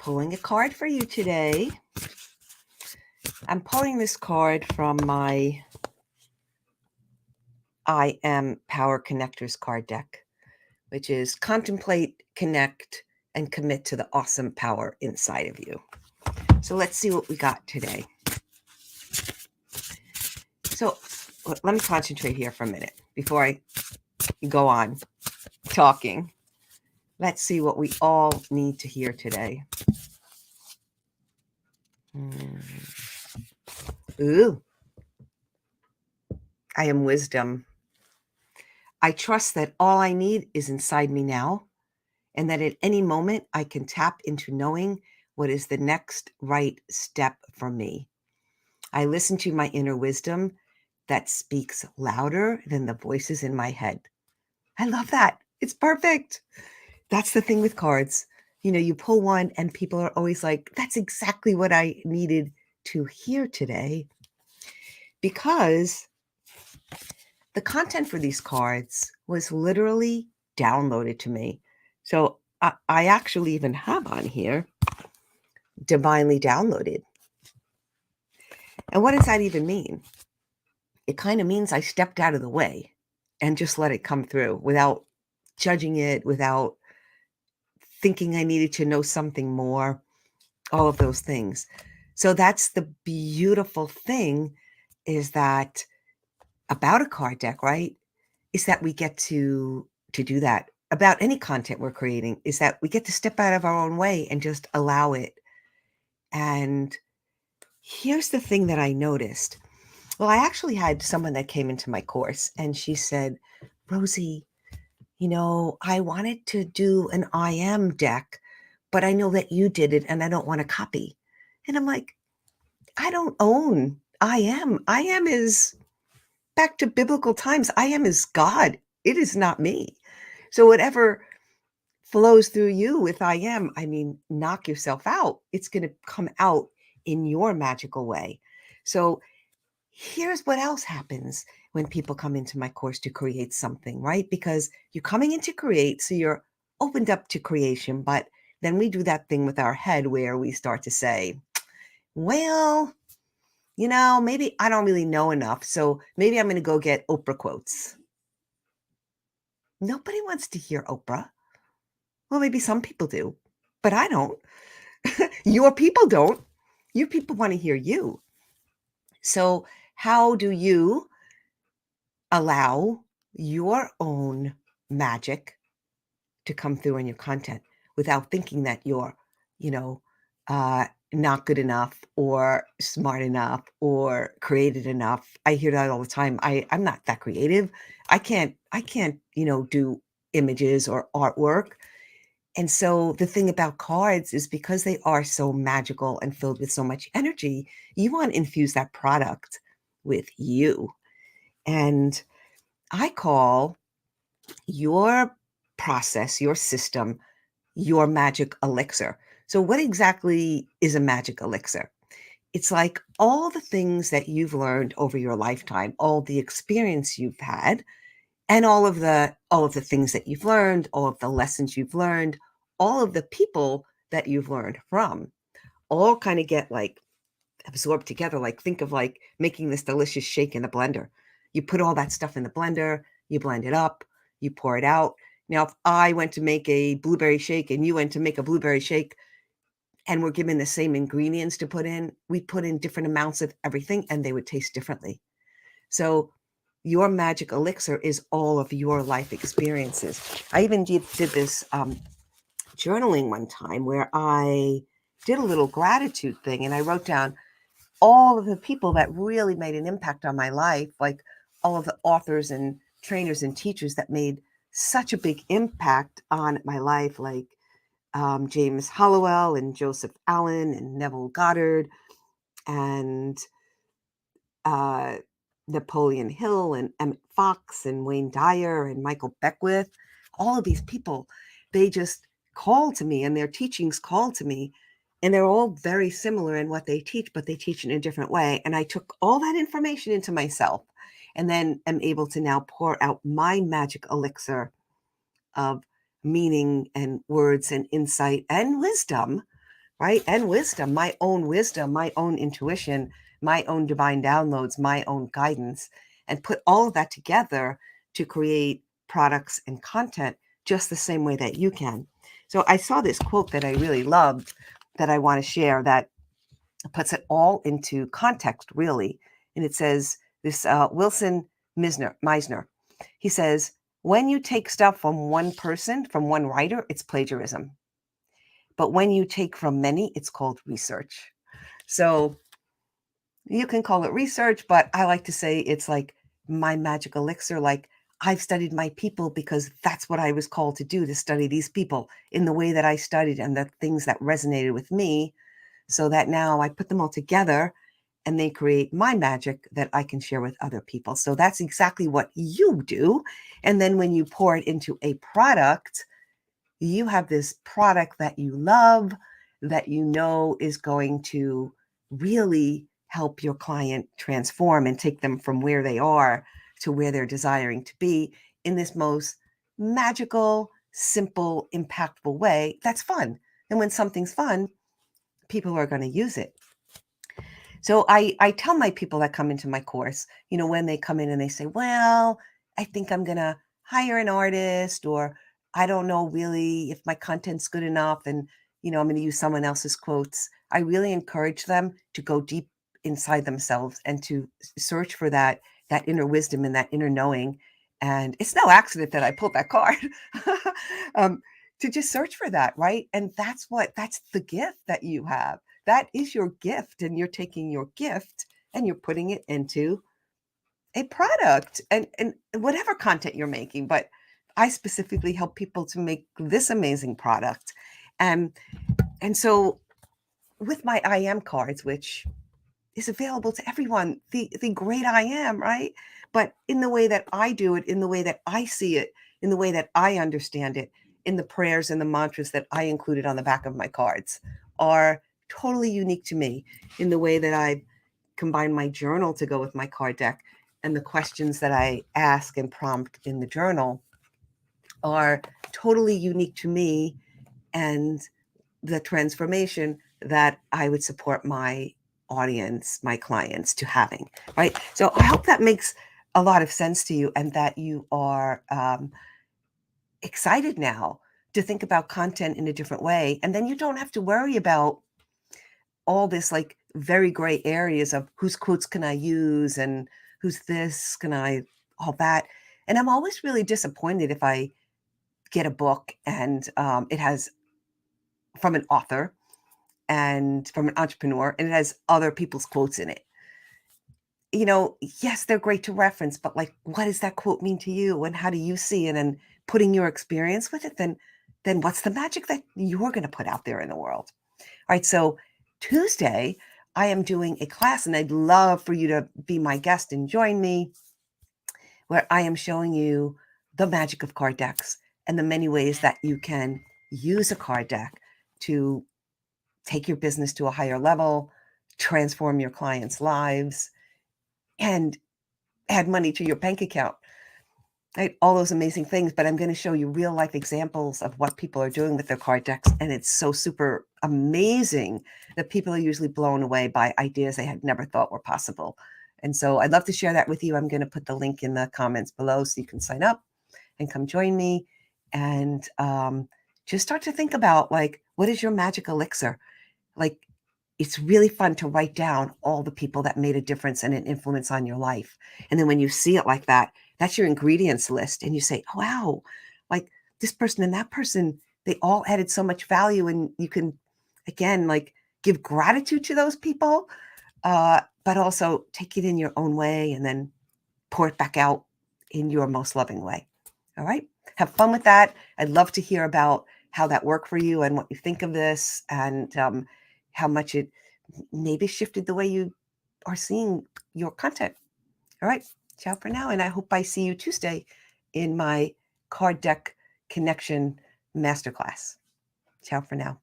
pulling a card for you today. I'm pulling this card from my I Am Power Connectors card deck, which is contemplate, connect, and commit to the awesome power inside of you. So let's see what we got today. So let me concentrate here for a minute before I go on talking. Let's see what we all need to hear today. Ooh. I am wisdom. I trust that all I need is inside me now, and that at any moment I can tap into knowing what is the next right step for me. I listen to my inner wisdom that speaks louder than the voices in my head. I love that. It's perfect. That's the thing with cards. You know, you pull one and people are always like, that's exactly what I needed to hear today. Because the content for these cards was literally downloaded to me. So I actually even have on here, divinely downloaded. And what does that even mean? It kind of means I stepped out of the way and just let it come through without judging it, without thinking I needed to know something more, all of those things. So that's the beautiful thing, is that about a card deck, right? Is that we get to do that about any content we're creating, is that we get to step out of our own way and just allow it. And here's the thing that I noticed. Well, I actually had someone that came into my course and she said, Rosie, you know, I wanted to do an I am deck, but I know that you did it and I don't want to copy. And I'm like, I don't own I am. I am is back to biblical times. I am is God. It is not me. So whatever flows through you with I am, I mean, knock yourself out. It's going to come out in your magical way. So here's what else happens when people come into my course to create something, right? Because you're coming in to create, so you're opened up to creation, but then we do that thing with our head where we start to say, well, you know, maybe I don't really know enough, so maybe I'm going to go get Oprah quotes. Nobody wants to hear Oprah. Well, maybe some people do, but I don't. Your people don't. Your people want to hear you. So how do you allow your own magic to come through in your content without thinking that you're, you know, not good enough or smart enough or creative enough? I hear that all the time. I'm not that creative. I can't, you know, do images or artwork. And so the thing about cards is, because they are so magical and filled with so much energy, you want to infuse that product with you. And I call your process, your system, your magic elixir. So what exactly is a magic elixir? It's like all the things that you've learned over your lifetime, all the experience you've had, and all of the things that you've learned, all of the lessons you've learned, all of the people that you've learned from, all kind of get like absorbed together. Like, think of like making this delicious shake in the blender. You put all that stuff in the blender, you blend it up, you pour it out. Now, if I went to make a blueberry shake and you went to make a blueberry shake and we're given the same ingredients to put in, we put in different amounts of everything and they would taste differently. So your magic elixir is all of your life experiences. I even did this journaling one time where I did a little gratitude thing and I wrote down all of the people that really made an impact on my life, like all of the authors and trainers and teachers that made such a big impact on my life, like James Hollowell and Joseph Allen and Neville Goddard and Napoleon Hill and Emmett Fox and Wayne Dyer and Michael Beckwith. All of these people, they just called to me, and their teachings called to me. And they're all very similar in what they teach, but they teach in a different way. And I took all that information into myself and then am able to now pour out my magic elixir of meaning and words and insight and wisdom right? And wisdom, my own intuition, my own divine downloads, my own guidance, and put all of that together to create products and content just the same way that you can. So I saw this quote that I really loved that I want to share that puts it all into context, really. And it says this Wilson Meisner, he says, when you take stuff from one person, from one writer, it's plagiarism. But when you take from many, it's called research. So you can call it research, but I like to say it's like my magic elixir. Like I've studied my people because that's what I was called to do, to study these people in the way that I studied and the things that resonated with me, so that now I put them all together and they create my magic that I can share with other people. So that's exactly what you do. And then when you pour it into a product, you have this product that you love, that you know is going to really help your client transform and take them from where they are to where they're desiring to be in this most magical, simple, impactful way that's fun. And when something's fun, people are going to use it. So I tell my people that come into my course, when they come in and they say, well, I think I'm going to hire an artist, or I don't know really if my content's good enough. And, I'm going to use someone else's quotes. I really encourage them to go deep inside themselves and to search for that inner wisdom and that inner knowing. And it's no accident that I pulled that card. To just search for that, right? And that's the gift that you have. That is your gift, and you're taking your gift and you're putting it into a product and whatever content you're making. But I specifically help people to make this amazing product. And so with my I am cards, which is available to everyone, the great I am, right? But in the way that I do it, in the way that I see it, in the way that I understand it, in the prayers and the mantras that I included on the back of my cards are totally unique to me, in the way that I combine my journal to go with my card deck, and the questions that I ask and prompt in the journal are totally unique to me and the transformation that I would support my audience, my clients, to having, right? So I hope that makes a lot of sense to you, and that you are excited now to think about content in a different way. And then you don't have to worry about all this like very gray areas of whose quotes can I use and who's this, can I, all that. And I'm always really disappointed if I get a book and it has, from an author and from an entrepreneur, and it has other people's quotes in it. Yes, they're great to reference, but like, what does that quote mean to you? And how do you see it? And putting your experience with it, then what's the magic that you're going to put out there in the world? All right. So Tuesday, I am doing a class, and I'd love for you to be my guest and join me, where I am showing you the magic of card decks and the many ways that you can use a card deck to take your business to a higher level, transform your clients' lives, and add money to your bank account. Right? All those amazing things. But I'm going to show you real life examples of what people are doing with their card decks. And it's so super amazing that people are usually blown away by ideas they had never thought were possible. And so I'd love to share that with you. I'm going to put the link in the comments below so you can sign up and come join me, and just start to think about, like, what is your magic elixir? Like, it's really fun to write down all the people that made a difference and an influence on your life. And then when you see it like that, that's your ingredients list. And you say, oh, wow, like this person and that person, they all added so much value. And you can, again, like, give gratitude to those people, but also take it in your own way and then pour it back out in your most loving way. All right. Have fun with that. I'd love to hear about how that worked for you and what you think of this, and how much it maybe shifted the way you are seeing your content. All right. Ciao for now. And I hope I see you Tuesday in my card deck connection masterclass. Ciao for now.